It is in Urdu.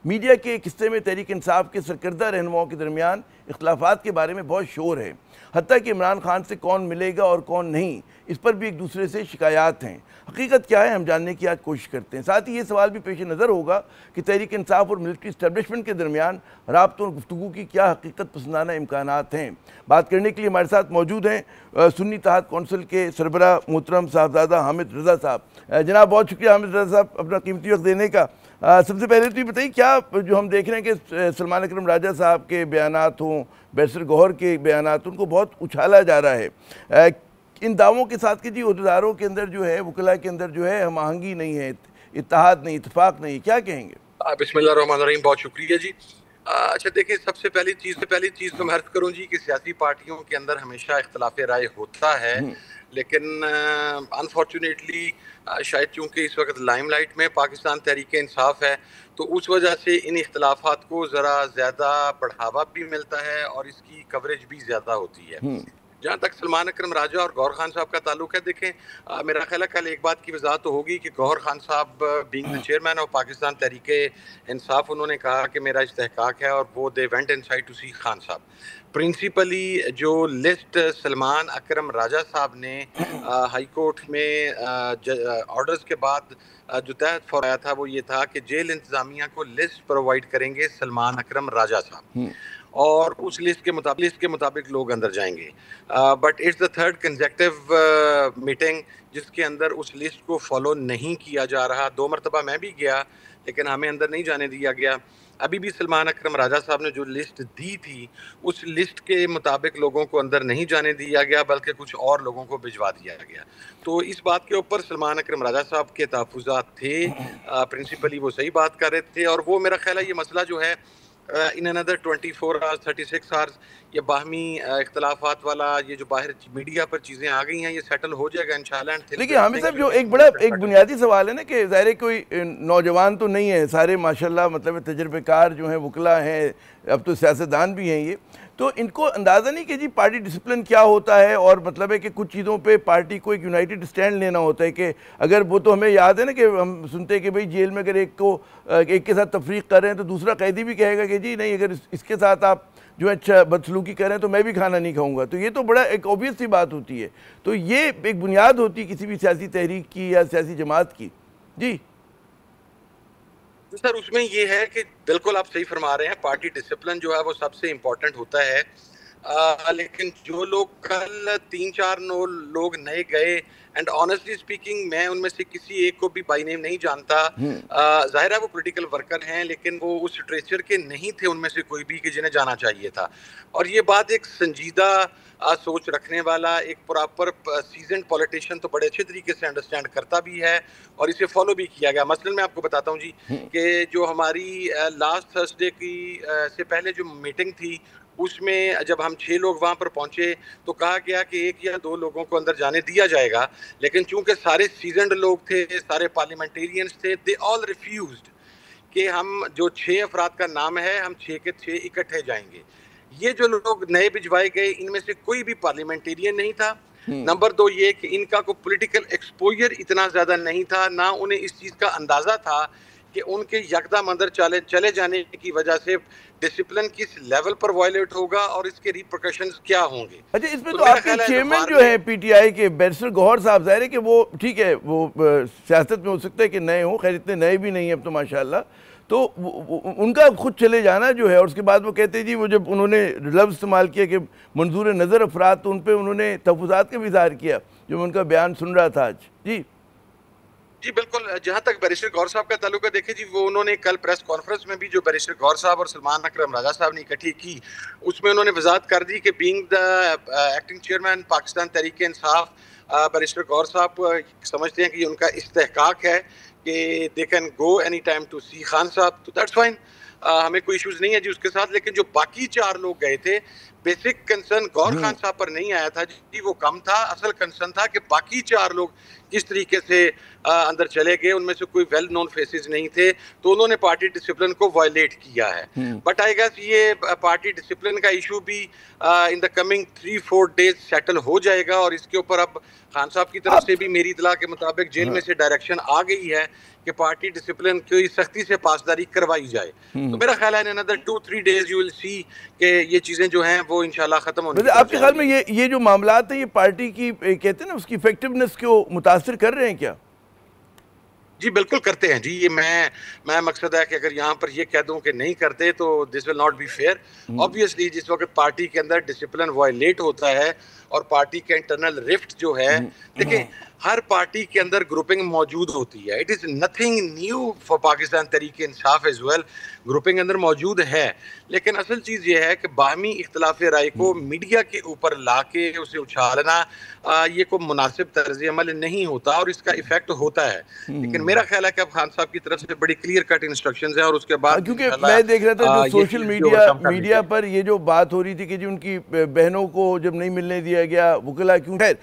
میڈیا کے ایک حصے میں تحریک انصاف کے سرکردہ رہنماؤں کے درمیان اختلافات کے بارے میں بہت شور ہے، حتیٰ کہ عمران خان سے کون ملے گا اور کون نہیں اس پر بھی ایک دوسرے سے شکایات ہیں۔ حقیقت کیا ہے ہم جاننے کی آج کوشش کرتے ہیں۔ ساتھ ہی یہ سوال بھی پیش نظر ہوگا کہ تحریک انصاف اور ملٹری اسٹیبلشمنٹ کے درمیان رابطوں اور گفتگو کی کیا حقیقت پسندانہ امکانات ہیں۔ بات کرنے کے لیے ہمارے ساتھ موجود ہیں سنی اتحاد کونسل کے سربراہ محترم صاحبزادہ حامد رضا صاحب۔ جناب بہت شکریہ حامد رضا صاحب اپنا قیمتی وقت دینے کا۔ سب سے پہلے تو یہ بتائیے کیا جو ہم دیکھ رہے ہیں کہ سلمان اکرم راجہ صاحب کے بیانات ہوں، بیرسٹر گوہر کے بیانات ان کو بہت اچھالا جا رہا ہے ان دعووں کے ساتھ کہ جی عہدیداروں کے اندر جو ہے وکلاء کے اندر جو ہے ہم آہنگی نہیں ہے، اتحاد نہیں، اتفاق نہیں، کیا کہیں گے؟ بسم اللہ الرحمن الرحیم، بہت شکریہ جی۔ اچھا دیکھیں، سب سے پہلی چیز تو میں عرض کروں جی کہ سیاسی پارٹیوں کے اندر ہمیشہ اختلاف رائے ہوتا ہے، لیکن انفارچونیٹلی شاید چونکہ اس وقت لائم لائٹ میں پاکستان تحریک انصاف ہے تو اس وجہ سے ان اختلافات کو ذرا زیادہ بڑھاوا بھی ملتا ہے اور اس کی کوریج بھی زیادہ ہوتی ہے۔ جہاں تک سلمان اکرم راجہ اور گوہر خان صاحب کا تعلق ہے، دیکھیں میرا خیال ہے کل ایک بات کی وضاحت تو ہوگی کہ گوہر خان صاحب being the chairman of Pakistan Tehreek Insaf انہوں نے کہا کہ میرا استحقاق ہے اور وہ they went inside to see Khan صاحب۔ پرنسپلی جو لسٹ سلمان اکرم راجہ صاحب نے ہائی کورٹ میں آرڈرز کے بعد جو تحت فرمایا تھا وہ یہ تھا کہ جیل انتظامیہ کو لسٹ پرووائڈ کریں گے سلمان اکرم راجہ صاحب، اور اس لسٹ کے مطابق لوگ اندر جائیں گے۔ But it's the third consecutive meeting جس کے اندر اس لسٹ کو فالو نہیں کیا جا رہا۔ 2 مرتبہ میں بھی گیا لیکن ہمیں اندر نہیں جانے دیا گیا۔ ابھی بھی سلمان اکرم راجہ صاحب نے جو لسٹ دی تھی اس لسٹ کے مطابق لوگوں کو اندر نہیں جانے دیا گیا بلکہ کچھ اور لوگوں کو بھجوا دیا گیا۔ تو اس بات کے اوپر سلمان اکرم راجہ صاحب کے تحفظات تھے، پرنسپلی وہ صحیح بات کر رہے تھے، اور وہ میرا خیال ہے یہ مسئلہ جو ہے in another 24 hours 36 hours یہ باہمی اختلافات والا یہ جو باہر میڈیا پر چیزیں آ گئی ہیں یہ سیٹل ہو جائے گا انشاءاللہ۔ لیکن حامد صاحب جو ایک بنیادی سوال ہے نا کہ ظاہر کوئی نوجوان تو نہیں ہے، سارے ماشاءاللہ مطلب تجربے کار جو ہیں وکلاء ہیں، اب تو سیاستدان بھی ہیں، یہ تو ان کو اندازہ نہیں کہ جی پارٹی ڈسپلن کیا ہوتا ہے، اور مطلب ہے کہ کچھ چیزوں پہ پارٹی کو ایک یونائٹڈ سٹینڈ لینا ہوتا ہے کہ اگر وہ تو ہمیں یاد ہے نا کہ ہم سنتے ہیں کہ بھئی جیل میں اگر ایک کے ساتھ تفریق کر رہے ہیں تو دوسرا قیدی بھی کہے گا کہ جی نہیں اگر اس کے ساتھ آپ جو اچھا بدسلوکی کر رہے ہیں تو میں بھی کھانا نہیں کھاؤں گا، تو یہ تو بڑا ایک اوبیس سی بات ہوتی ہے، تو یہ ایک بنیاد ہوتی ہے کسی بھی سیاسی تحریک کی یا سیاسی جماعت کی۔ جی سر اس میں یہ ہے کہ بالکل آپ صحیح فرما رہے ہیں، پارٹی ڈسپلن جو ہے وہ سب سے امپورٹنٹ ہوتا ہے، لیکن جو لوگ کل 3-4 لوگ نئے گئے اینڈ آنیسٹلی اسپیکنگ میں ان میں سے کسی ایک کو بھی بائی نیم نہیں جانتا، ظاہر ہے وہ پولیٹیکل ورکر ہیں لیکن وہ اس لٹریچر کے نہیں تھے ان میں سے کوئی بھی کہ جنہیں جانا چاہیے تھا، اور یہ بات ایک سنجیدہ سوچ رکھنے والا ایک پراپر سیزنڈ پولیٹیشین تو بڑے اچھے طریقے سے انڈرسٹینڈ کرتا بھی ہے اور اسے فالو بھی کیا گیا۔ مثلا میں آپ کو بتاتا ہوں جی کہ جو ہماری لاسٹ تھرسڈے کی سے پہلے جو میٹنگ تھی اس میں جب ہم 6 لوگ وہاں پر پہنچے تو کہا گیا کہ 1 یا 2 لوگوں کو اندر جانے دیا جائے گا، لیکن چونکہ سارے سیزنڈ لوگ تھے، سارے پارلیمنٹیرینز تھے، دے آل ریفیوزڈ کہ ہم جو 6 افراد کا نام ہے ہم 6 کے 6 اکٹھے جائیں گے۔ یہ جو لوگ نئے بھجوائے گئے ان میں سے کوئی بھی پارلیمنٹیرین نہیں تھا۔ نمبر 2 یہ کہ ان کا کوئی پولیٹیکل ایکسپوجر اتنا زیادہ نہیں تھا، نہ انہیں اس چیز کا اندازہ تھا کہ ان کے یکدم اندر چلے جانے کی وجہ سے ڈسپلن کس لیول پر وائلیٹ ہوگا اور اس کے ریپرکشنز کیا ہوں گے۔ اچھا اس میں تو آپ کے چیئرمین جو ہے پی ٹی آئی کے بیرسٹر گوہر صاحب، ظاہر ہے کہ وہ ٹھیک ہے وہ سیاست میں ہو سکتا ہے کہ نئے ہوں، خیر اتنے نئے بھی نہیں ہیں اب تو ماشاءاللہ، تو ان کا خود چلے جانا جو ہے اور اس کے بعد وہ کہتے ہیں جی وہ جب انہوں نے لفظ استعمال کیا کہ منظور نظر افراد تو ان پہ انہوں نے تحفظات کا بھی اظہار کیا جو میں ان کا بیان سن رہا تھا آج۔ جی بالکل، جہاں تک بیرسٹر گوہر صاحب کا تعلق ہے، دیکھیں جی وہ انہوں نے کل پریس کانفرنس میں بھی جو بیرسٹر گوہر صاحب اور سلمان اکرم راجہ صاحب نے اکٹھی کی اس میں انہوں نے وضاحت کر دی کہ being the acting chairman Pakistan Tehreek Insaf, barrister گوہر صاحب سمجھتے ہیں کہ ان کا استحقاق ہے کہ they can go any time to see Khan Sahab, تو دیٹس فائن، ہمیں کوئی ایشوز نہیں ہے جی اس کے ساتھ، لیکن جو باقی 4 لوگ گئے تھے بیسک کنسرن گوہر خان صاحب پر نہیں آیا تھا جی، وہ کم تھا، اصل کنسرن تھا کہ باقی 4 لوگ کس طریقے سے اندر چلے گئے، ان میں سے کوئی ویل نون فیسز نہیں تھے، تو انہوں نے پارٹی ڈسپلن کو وائلیٹ کیا ہے۔ بٹ آئی گیس یہ پارٹی ڈسپلن کا ایشو بھی ان دا کمنگ 3-4 ڈیز سیٹل ہو جائے گا، اور اس کے اوپر اب خان صاحب کی طرف سے بھی میری اطلاع کے مطابق جیل میں سے ڈائریکشن آ گئی ہے کہ پارٹی ڈسپلن کی سختی سے پاسداری کروائی جائے. تو میرا خیال ہے in another 2-3 days you will see کہ یہ چیزیں جو ہیں وہ انشاءاللہ ختم ہونے. آپ کے خیال میں یہ جو معاملات ہیں یہ پارٹی کی کہتے ہیں نا اس کی ایفیکٹونیس کو متاثر کر رہے ہیں کیا؟ جی بالکل کرتے ہیں جی. یہ میں مقصد ہے کہ اگر یہاں پر یہ کہہ دوں کہ نہیں کرتے تو this will not be fair. Obviously جس وقت پارٹی کے اندر ڈسپلن وائلیٹ ہوتا ہے اور پارٹی کا انٹرنل رفٹ جو ہے، دیکھیں ہر پارٹی کے اندر گروپنگ موجود ہوتی ہے. It is nothing new for Pakistan Tehreek Insaf as well. Grouping اندر موجود ہے، لیکن اصل چیز یہ ہے کہ باہمی اختلاف رائے کو میڈیا کے اوپر لا کے اسے اچھالنا یہ کوئی مناسب طرز عمل نہیں ہوتا اور اس کا ایفیکٹ ہوتا ہے. لیکن میرا خیال ہے کہ اب خان صاحب کی طرف سے بڑی کلیئر کٹ انسٹرکشنز ہیں اور اس کے بعد کیونکہ میں دیکھ رہا تھا جو سوشل میڈیا پر یہ جو بات ہو رہی تھی کہ جی ان کی بہنوں کو جب نہیں ملنے دیا گیا وکلا کیوں. خیر